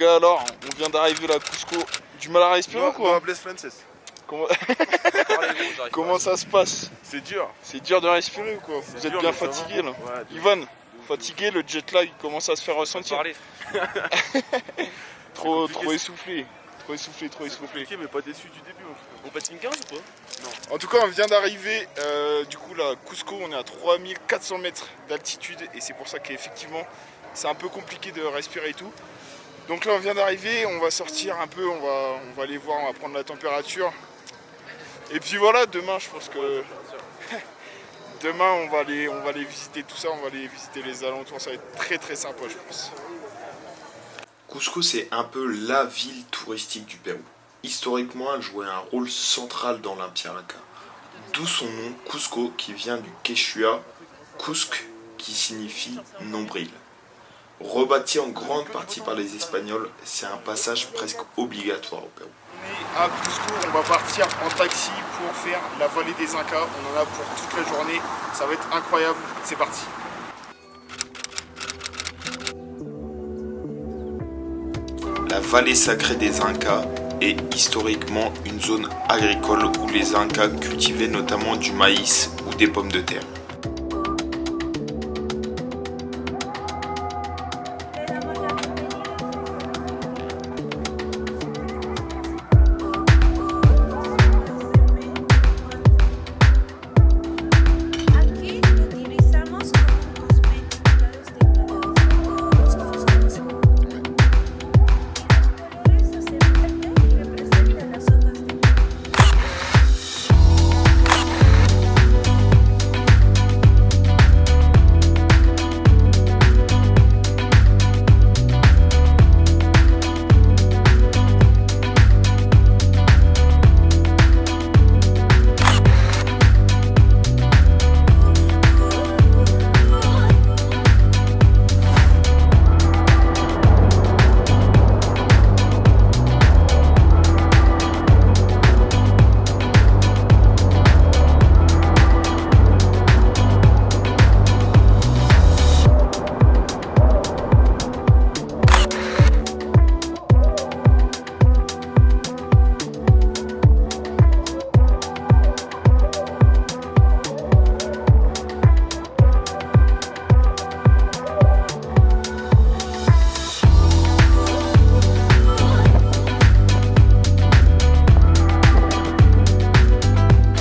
Gars, alors, on vient d'arriver là à Cusco. Du mal à respirer ou quoi? Bless Francis. Comment, Comment ça se passe? C'est dur. C'est dur de respirer ou quoi? Vous êtes dur, bien mais ça va. fatigué là. Ouais, Ivan, fatigué, le jet lag commence à se faire ressentir. Trop essoufflé. Trop essoufflé. compliqué, mais pas déçu du début en tout cas. On passe une 15 ou pas? En tout cas, on vient d'arriver, du coup là, Cusco, on est à 3400 mètres d'altitude et c'est pour ça qu'effectivement, c'est un peu compliqué de respirer et tout. Donc là, on vient d'arriver, on va sortir un peu, on va aller voir, on va prendre la température. Et puis voilà, demain, je pense que demain, on va aller visiter tout ça, on va aller visiter les alentours, ça va être très très sympa, je pense. Cusco, c'est un peu la ville touristique du Pérou. Historiquement, elle jouait un rôle central dans l'Empire Inca. D'où son nom Cusco qui vient du quechua Cusc qui signifie nombril. Rebâti en grande partie par les Espagnols, c'est un passage presque obligatoire au Pérou. On est à Cusco, on va partir en taxi pour faire la vallée des Incas. On en a pour toute la journée, ça va être incroyable, c'est parti. La vallée sacrée des Incas est historiquement une zone agricole où les Incas cultivaient notamment du maïs ou des pommes de terre. Aquí lo utilizamos como un cosmético para los decorados. Y los colores hacen verde y representan las hojas de vida.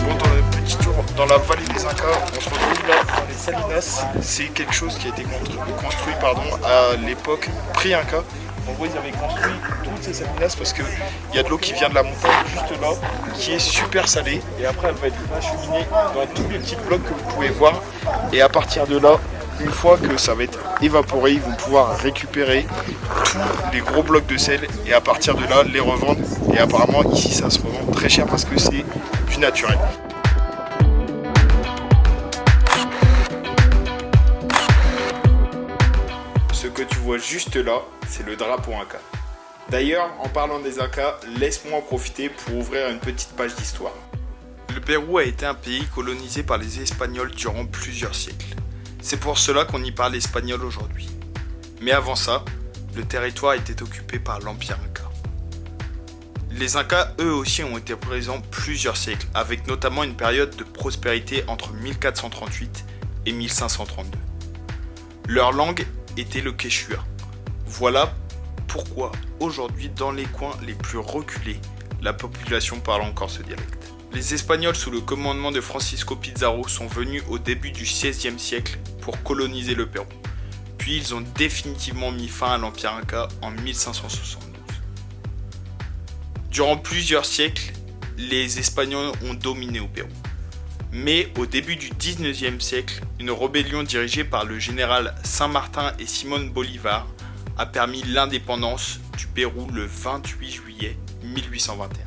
Bon, dans le petit tour dans la vallée des Incas, on se retrouve là dans les Salinas. C'est quelque chose qui a été construit à l'époque pré-Inca. En gros, ils avaient construit toutes ces salinas parce qu'il y a de l'eau qui vient de la montagne juste là, qui est super salée. Et après, elle va être acheminée dans tous les petits blocs que vous pouvez voir. Et à partir de là, une fois que ça va être évaporé, ils vont pouvoir récupérer tous les gros blocs de sel et à partir de là, les revendre. Et apparemment, ici, ça se revend très cher parce que c'est du naturel. Ce que tu vois juste là, c'est le drapeau Inca. D'ailleurs, en parlant des Incas, laisse-moi en profiter pour ouvrir une petite page d'histoire. Le Pérou a été un pays colonisé par les Espagnols durant plusieurs siècles. C'est pour cela qu'on y parle espagnol aujourd'hui. Mais avant ça, le territoire était occupé par l'Empire Inca. Les Incas, eux aussi, ont été présents plusieurs siècles, avec notamment une période de prospérité entre 1438 et 1532. Leur langue était le quechua. Voilà pourquoi aujourd'hui, dans les coins les plus reculés, la population parle encore ce dialecte. Les Espagnols sous le commandement de Francisco Pizarro sont venus au début du XVIe siècle pour coloniser le Pérou. Puis ils ont définitivement mis fin à l'Empire Inca en 1572. Durant plusieurs siècles, les Espagnols ont dominé au Pérou. Mais au début du XIXe siècle, une rébellion dirigée par le général Saint-Martin et Simón Bolívar a permis l'indépendance du Pérou le 28 juillet 1821.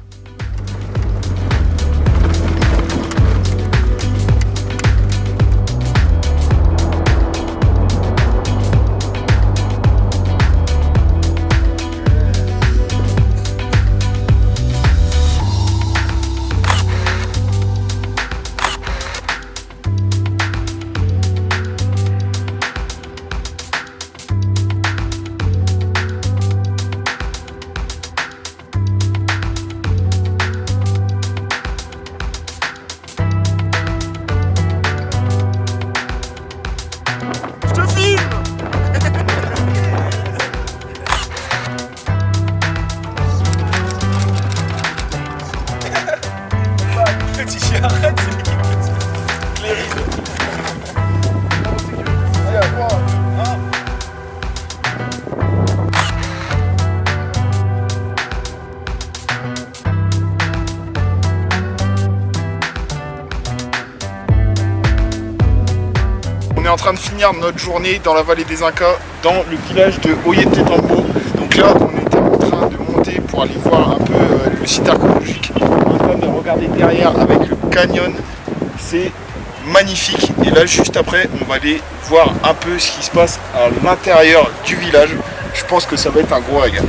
train de finir notre journée dans la vallée des Incas, dans le village de Ollantaytambo. Donc là, on était en train de monter pour aller voir un peu le site archéologique. On est en train de regarder derrière avec le canyon. C'est magnifique. Et là, juste après, on va aller voir un peu ce qui se passe à l'intérieur du village. Je pense que ça va être un gros régal.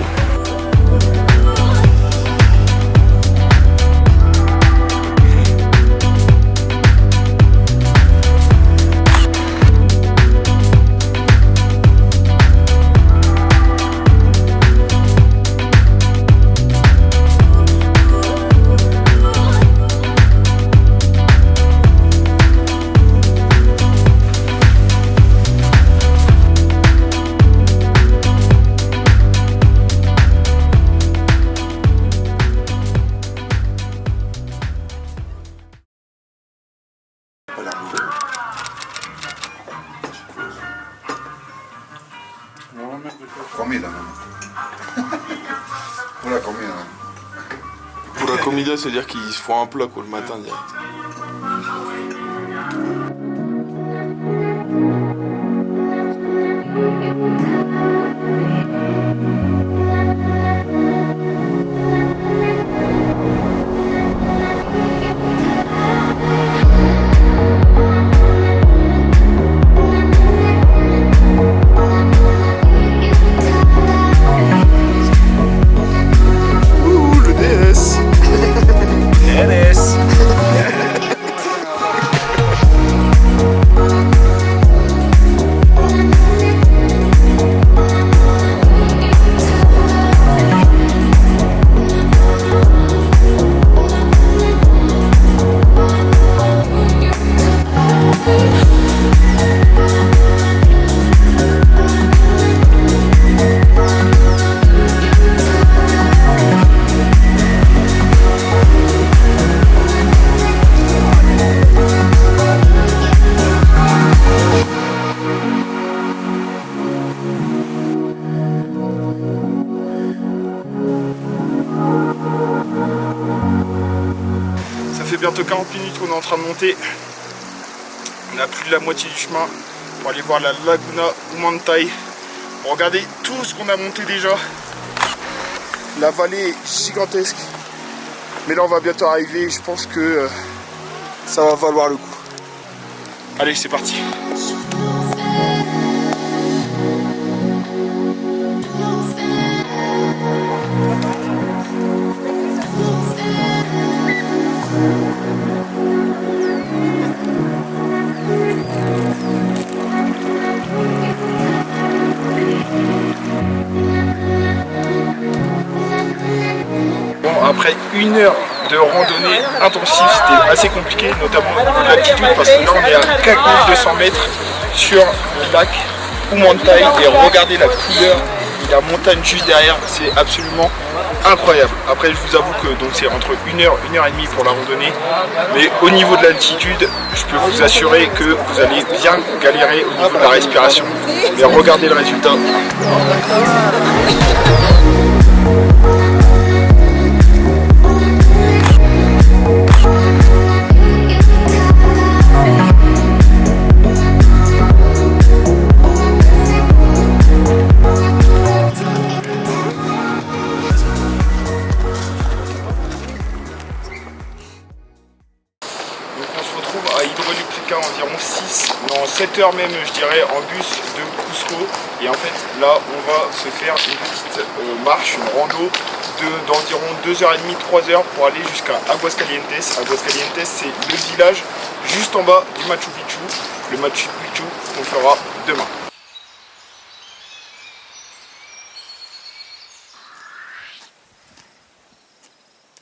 Comida, ¿no? Pura comida. Pour la comida, c'est-à-dire qu'ils se font un plat quoi, le matin direct. Bientôt 40 minutes qu'on est en train de monter. On a plus de la moitié du chemin pour aller voir la Laguna Humantay. Regardez tout ce qu'on a monté déjà. La vallée est gigantesque. Mais là on va bientôt arriver. Je pense que ça va valoir le coup. Allez, c'est parti. Bon, après une heure de randonnée intensive, c'était assez compliqué, notamment au niveau de l'altitude, parce que là on est à 4200 mètres sur le lac Humantay et regardez la couleur de la montagne juste derrière, c'est absolument incroyable. Après je vous avoue que c'est entre 1 heure, 1 heure et demie pour la randonnée, mais au niveau de l'altitude, je peux vous assurer que vous allez bien galérer au niveau de la respiration. Mais regardez le résultat. Environ 7 heures même, je dirais, en bus de Cusco. Et en fait, là, on va se faire une petite marche, une rando d'environ 2h30, 3h pour aller jusqu'à Aguascalientes. Aguascalientes, c'est le village juste en bas du Machu Picchu. Le Machu Picchu qu'on fera demain.